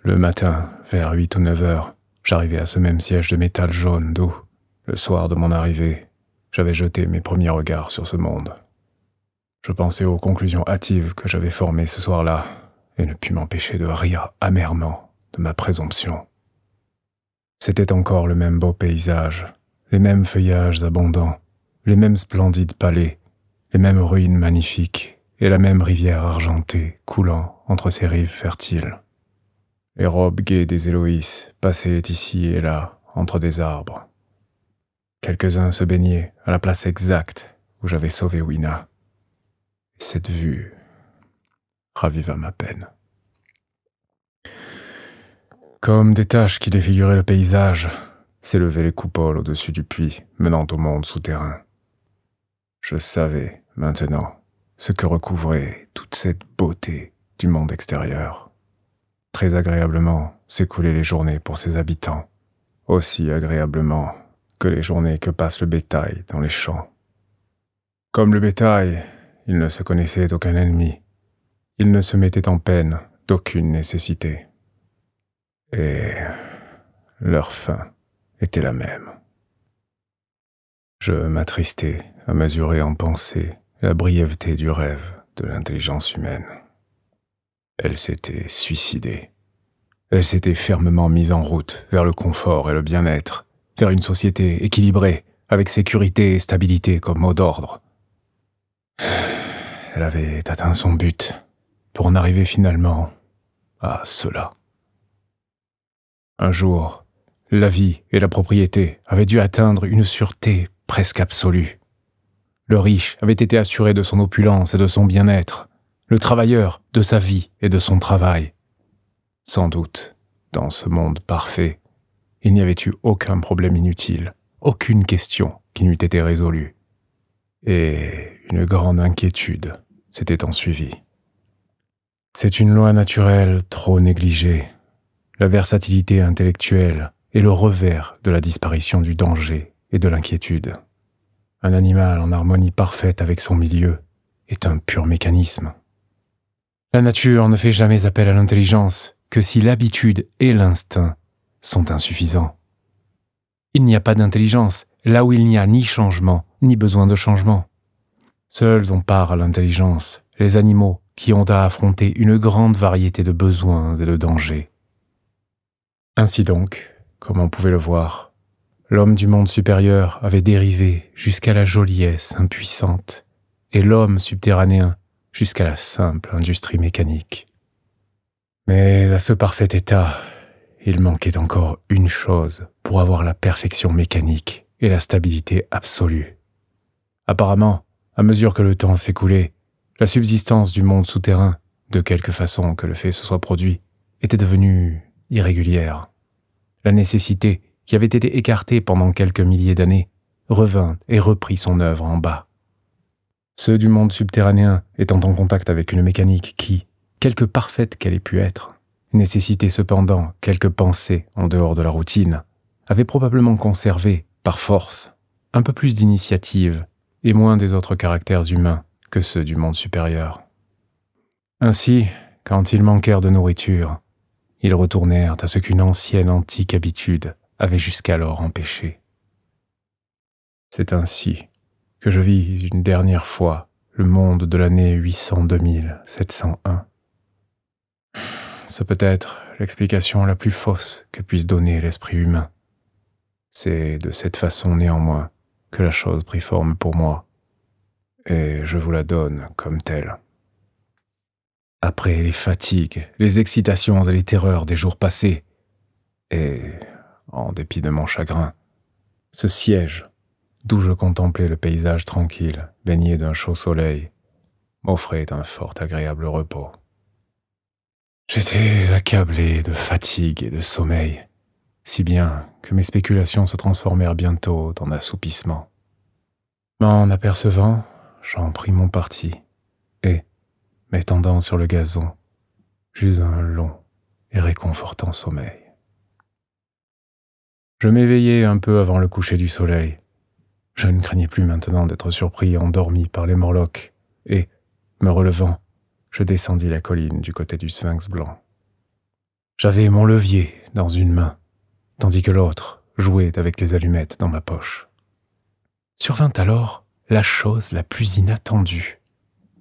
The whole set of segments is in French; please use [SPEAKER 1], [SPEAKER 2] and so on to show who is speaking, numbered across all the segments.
[SPEAKER 1] Le matin, vers 8 ou 9 heures, j'arrivais à ce même siège de métal jaune d'où, le soir de mon arrivée, j'avais jeté mes premiers regards sur ce monde. Je pensais aux conclusions hâtives que j'avais formées ce soir-là et ne pus m'empêcher de rire amèrement de ma présomption. C'était encore le même beau paysage, les mêmes feuillages abondants, les mêmes splendides palais, les mêmes ruines magnifiques et la même rivière argentée coulant entre ses rives fertiles. Les robes gaies des Héloïs passaient ici et là entre des arbres. Quelques-uns se baignaient à la place exacte où j'avais sauvé Wina. Cette vue raviva ma peine. Comme des taches qui défiguraient le paysage, s'élevaient les coupoles au-dessus du puits menant au monde souterrain. Je savais, maintenant, ce que recouvrait toute cette beauté du monde extérieur. Très agréablement s'écoulaient les journées pour ses habitants, aussi agréablement que les journées que passe le bétail dans les champs. Comme le bétail, ils ne se connaissaient d'aucun ennemi. Ils ne se mettaient en peine d'aucune nécessité. Et leur fin était la même. Je m'attristais à mesurer en pensée la brièveté du rêve de l'intelligence humaine. Elle s'était suicidée. Elle s'était fermement mise en route vers le confort et le bien-être, vers une société équilibrée, avec sécurité et stabilité comme mot d'ordre. Elle avait atteint son but, pour en arriver finalement à cela. Un jour, la vie et la propriété avaient dû atteindre une sûreté presque absolue. Le riche avait été assuré de son opulence et de son bien-être, le travailleur de sa vie et de son travail. Sans doute, dans ce monde parfait, il n'y avait eu aucun problème inutile, aucune question qui n'eût été résolue. Et une grande inquiétude s'était ensuivie. C'est une loi naturelle trop négligée, la versatilité intellectuelle et le revers de la disparition du danger et de l'inquiétude. Un animal en harmonie parfaite avec son milieu est un pur mécanisme. La nature ne fait jamais appel à l'intelligence que si l'habitude et l'instinct sont insuffisants. Il n'y a pas d'intelligence là où il n'y a ni changement, ni besoin de changement. Seuls ont part à l'intelligence les animaux qui ont à affronter une grande variété de besoins et de dangers. Ainsi donc, comme on pouvait le voir, l'homme du monde supérieur avait dérivé jusqu'à la joliesse impuissante et l'homme subterranéen jusqu'à la simple industrie mécanique. Mais à ce parfait état, il manquait encore une chose pour avoir la perfection mécanique et la stabilité absolue. Apparemment, à mesure que le temps s'écoulait, la subsistance du monde souterrain, de quelque façon que le fait se soit produit, était devenue irrégulière. La nécessité, qui avait été écartée pendant quelques milliers d'années, revint et reprit son œuvre en bas. Ceux du monde subterranéen étant en contact avec une mécanique qui, quelque parfaite qu'elle ait pu être, nécessitait cependant quelques pensées en dehors de la routine, avaient probablement conservé, par force, un peu plus d'initiative et moins des autres caractères humains que ceux du monde supérieur. Ainsi, quand ils manquèrent de nourriture, ils retournèrent à ce qu'une ancienne antique habitude avait jusqu'alors empêché. C'est ainsi que je vis une dernière fois le monde de l'année 802 701. C'est peut-être l'explication la plus fausse que puisse donner l'esprit humain. C'est de cette façon néanmoins que la chose prit forme pour moi, et je vous la donne comme telle. Après les fatigues, les excitations et les terreurs des jours passés, et, en dépit de mon chagrin, ce siège, d'où je contemplais le paysage tranquille, baigné d'un chaud soleil, m'offrait un fort agréable repos. J'étais accablé de fatigue et de sommeil, si bien que mes spéculations se transformèrent bientôt en assoupissement. M'en apercevant, j'en pris mon parti, et, m'étendant sur le gazon, j'eus un long et réconfortant sommeil. Je m'éveillai un peu avant le coucher du soleil. Je ne craignais plus maintenant d'être surpris et endormi par les Morlocks, et, me relevant, je descendis la colline du côté du Sphinx blanc. J'avais mon levier dans une main, tandis que l'autre jouait avec les allumettes dans ma poche. Survint alors la chose la plus inattendue.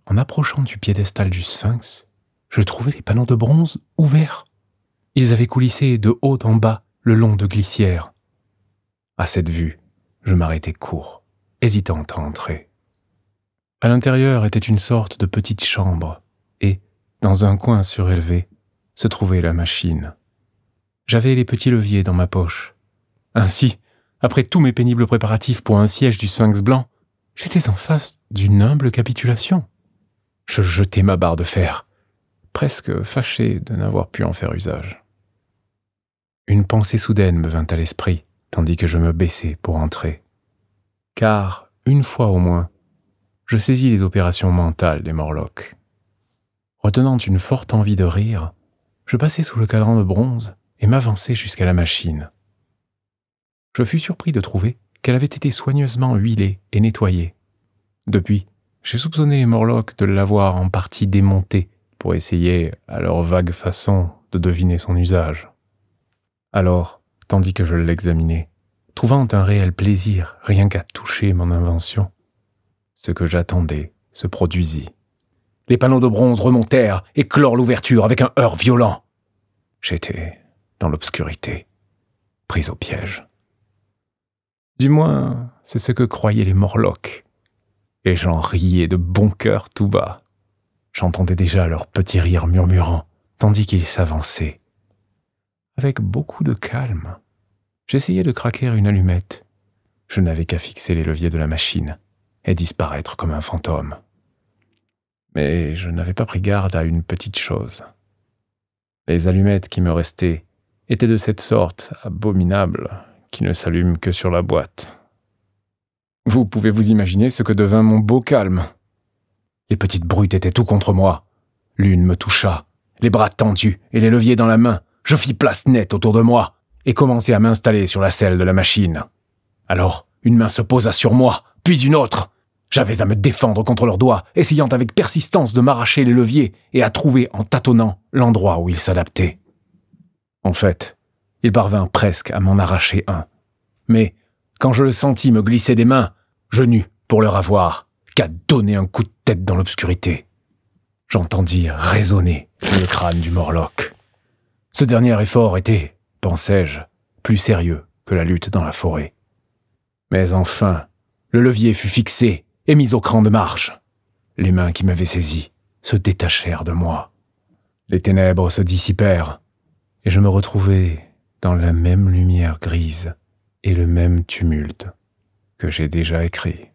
[SPEAKER 1] En approchant du piédestal du Sphinx, je trouvais les panneaux de bronze ouverts. Ils avaient coulissé de haut en bas le long de glissières. À cette vue, je m'arrêtai court, hésitant à entrer. À l'intérieur était une sorte de petite chambre, et, dans un coin surélevé, se trouvait la machine. J'avais les petits leviers dans ma poche. Ainsi, après tous mes pénibles préparatifs pour un siège du Sphinx blanc, j'étais en face d'une humble capitulation. Je jetai ma barre de fer, presque fâché de n'avoir pu en faire usage. Une pensée soudaine me vint à l'esprit, tandis que je me baissais pour entrer. Car, une fois au moins, je saisis les opérations mentales des Morlocks. Retenant une forte envie de rire, je passai sous le cadran de bronze et m'avançai jusqu'à la machine. Je fus surpris de trouver qu'elle avait été soigneusement huilée et nettoyée. Depuis, j'ai soupçonné les Morlocks de l'avoir en partie démontée pour essayer, à leur vague façon, de deviner son usage. Alors, tandis que je l'examinais, trouvant un réel plaisir rien qu'à toucher mon invention, ce que j'attendais se produisit. Les panneaux de bronze remontèrent et clorent l'ouverture avec un heurt violent. J'étais dans l'obscurité, pris au piège. Du moins, c'est ce que croyaient les Morlocks. Et j'en riais de bon cœur tout bas. J'entendais déjà leur petit rire murmurant, tandis qu'ils s'avançaient. Avec beaucoup de calme, j'essayais de craquer une allumette. Je n'avais qu'à fixer les leviers de la machine et disparaître comme un fantôme. Mais je n'avais pas pris garde à une petite chose. Les allumettes qui me restaient étaient de cette sorte abominable qui ne s'allument que sur la boîte. Vous pouvez vous imaginer ce que devint mon beau calme. Les petites brutes étaient tout contre moi. L'une me toucha, les bras tendus et les leviers dans la main. Je fis place nette autour de moi et commençai à m'installer sur la selle de la machine. Alors, une main se posa sur moi, puis une autre. J'avais à me défendre contre leurs doigts, essayant avec persistance de m'arracher les leviers et à trouver en tâtonnant l'endroit où ils s'adaptaient. En fait, ils parvinrent presque à m'en arracher un. Mais, quand je le sentis me glisser des mains, je n'eus, pour leur avoir, qu'à donner un coup de tête dans l'obscurité. J'entendis résonner le crâne du Morlock. Ce dernier effort était, pensais-je, plus sérieux que la lutte dans la forêt. Mais enfin, le levier fut fixé et mis au cran de marche. Les mains qui m'avaient saisi se détachèrent de moi. Les ténèbres se dissipèrent, et je me retrouvai dans la même lumière grise et le même tumulte que j'ai déjà écrit.